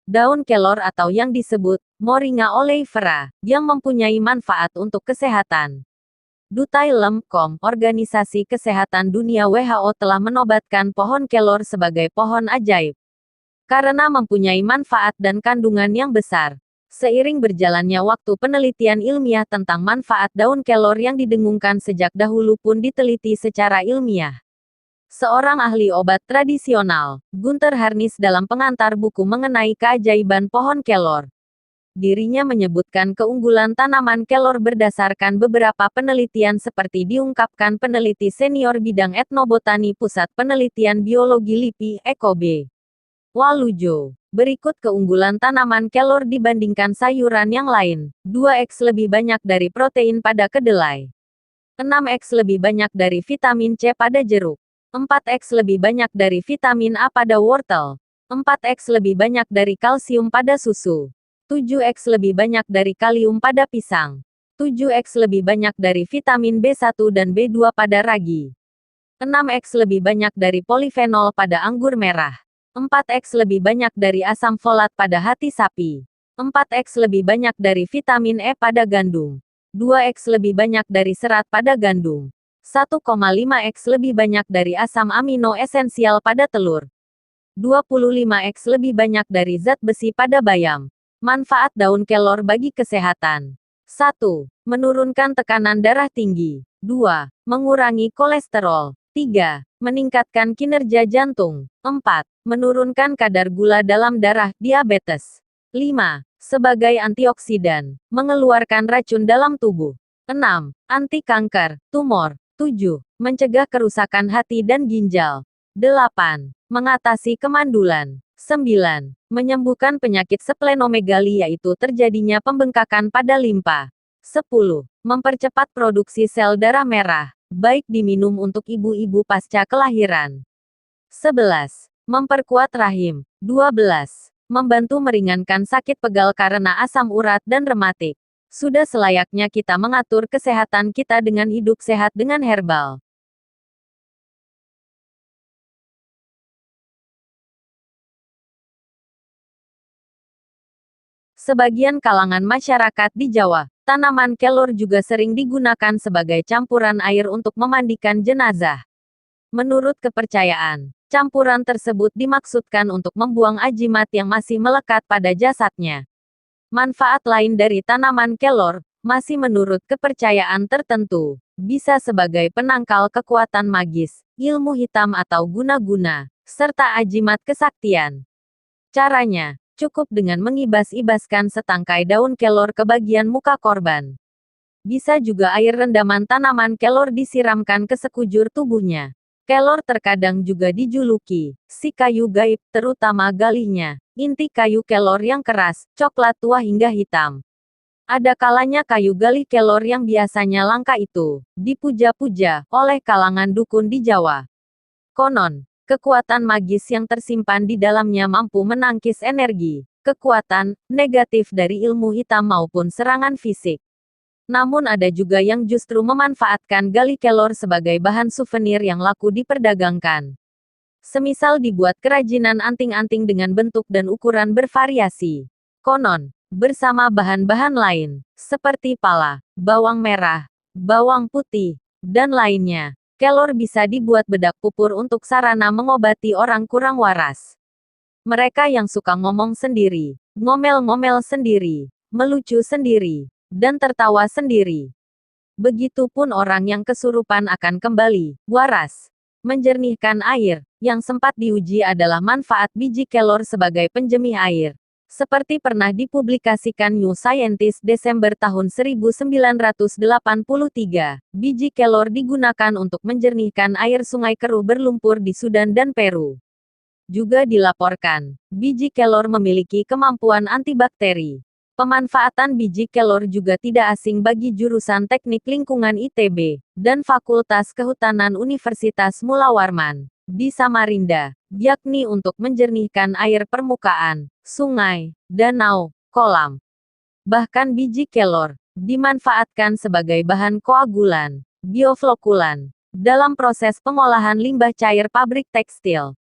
Daun kelor atau yang disebut Moringa oleifera, yang mempunyai manfaat untuk kesehatan. Duta Ilm Com, Organisasi Kesehatan Dunia WHO telah menobatkan pohon kelor sebagai pohon ajaib. Karena mempunyai manfaat dan kandungan yang besar. Seiring berjalannya waktu, penelitian ilmiah tentang manfaat daun kelor yang didengungkan sejak dahulu pun diteliti secara ilmiah. Seorang ahli obat tradisional, Gunther Harnies, dalam pengantar buku mengenai keajaiban pohon kelor, dirinya menyebutkan keunggulan tanaman kelor berdasarkan beberapa penelitian seperti diungkapkan peneliti senior bidang etnobotani Pusat Penelitian Biologi LIPI, Eko B. Walujo. Berikut keunggulan tanaman kelor dibandingkan sayuran yang lain. 2x lebih banyak dari protein pada kedelai. 6x lebih banyak dari vitamin C pada jeruk. 4x lebih banyak dari vitamin A pada wortel. 4x lebih banyak dari kalsium pada susu. 7x lebih banyak dari kalium pada pisang. 7x lebih banyak dari vitamin B1 dan B2 pada ragi. 6x lebih banyak dari polifenol pada anggur merah. 4x lebih banyak dari asam folat pada hati sapi. 4x lebih banyak dari vitamin E pada gandum. 2x lebih banyak dari serat pada gandum. 1,5x lebih banyak dari asam amino esensial pada telur. 25x lebih banyak dari zat besi pada bayam. Manfaat daun kelor bagi kesehatan. 1. Menurunkan tekanan darah tinggi. 2. Mengurangi kolesterol. 3. Meningkatkan kinerja jantung. 4. Menurunkan kadar gula dalam darah, diabetes. 5. Sebagai antioksidan, mengeluarkan racun dalam tubuh. 6. Anti kanker, tumor. 7. Mencegah kerusakan hati dan ginjal. 8. Mengatasi kemandulan. 9. Menyembuhkan penyakit splenomegali, yaitu terjadinya pembengkakan pada limpa. 10. Mempercepat produksi sel darah merah, baik diminum untuk ibu-ibu pasca kelahiran. 11. Memperkuat rahim. 12. Membantu meringankan sakit pegal karena asam urat dan rematik. Sudah selayaknya kita mengatur kesehatan kita dengan hidup sehat dengan herbal. Sebagian kalangan masyarakat di Jawa, tanaman kelor juga sering digunakan sebagai campuran air untuk memandikan jenazah. Menurut kepercayaan, campuran tersebut dimaksudkan untuk membuang ajimat yang masih melekat pada jasadnya. Manfaat lain dari tanaman kelor, masih menurut kepercayaan tertentu, bisa sebagai penangkal kekuatan magis, ilmu hitam atau guna-guna, serta ajimat kesaktian. Caranya, cukup dengan mengibas-ibaskan setangkai daun kelor ke bagian muka korban. Bisa juga air rendaman tanaman kelor disiramkan ke sekujur tubuhnya. Kelor terkadang juga dijuluki si kayu gaib, terutama galihnya. Inti kayu kelor yang keras, coklat tua hingga hitam. Ada kalanya kayu galih kelor yang biasanya langka itu dipuja-puja oleh kalangan dukun di Jawa. Konon, kekuatan magis yang tersimpan di dalamnya mampu menangkis energi, kekuatan negatif dari ilmu hitam maupun serangan fisik. Namun ada juga yang justru memanfaatkan galih kelor sebagai bahan souvenir yang laku diperdagangkan. Semisal dibuat kerajinan anting-anting dengan bentuk dan ukuran bervariasi. Konon, bersama bahan-bahan lain, seperti pala, bawang merah, bawang putih, dan lainnya. Kelor bisa dibuat bedak pupur untuk sarana mengobati orang kurang waras. Mereka yang suka ngomong sendiri, ngomel-ngomel sendiri, melucu sendiri, dan tertawa sendiri. Begitupun orang yang kesurupan akan kembali waras. Menjernihkan air, yang sempat diuji adalah manfaat biji kelor sebagai penjemih air. Seperti pernah dipublikasikan New Scientist Desember tahun 1983, biji kelor digunakan untuk menjernihkan air sungai keruh berlumpur di Sudan dan Peru. Juga dilaporkan, biji kelor memiliki kemampuan antibakteri. Pemanfaatan biji kelor juga tidak asing bagi jurusan Teknik Lingkungan ITB, dan Fakultas Kehutanan Universitas Mula Warman, di Samarinda, yakni untuk menjernihkan air permukaan, sungai, danau, kolam. Bahkan biji kelor dimanfaatkan sebagai bahan koagulan, bioflokulan, dalam proses pengolahan limbah cair pabrik tekstil.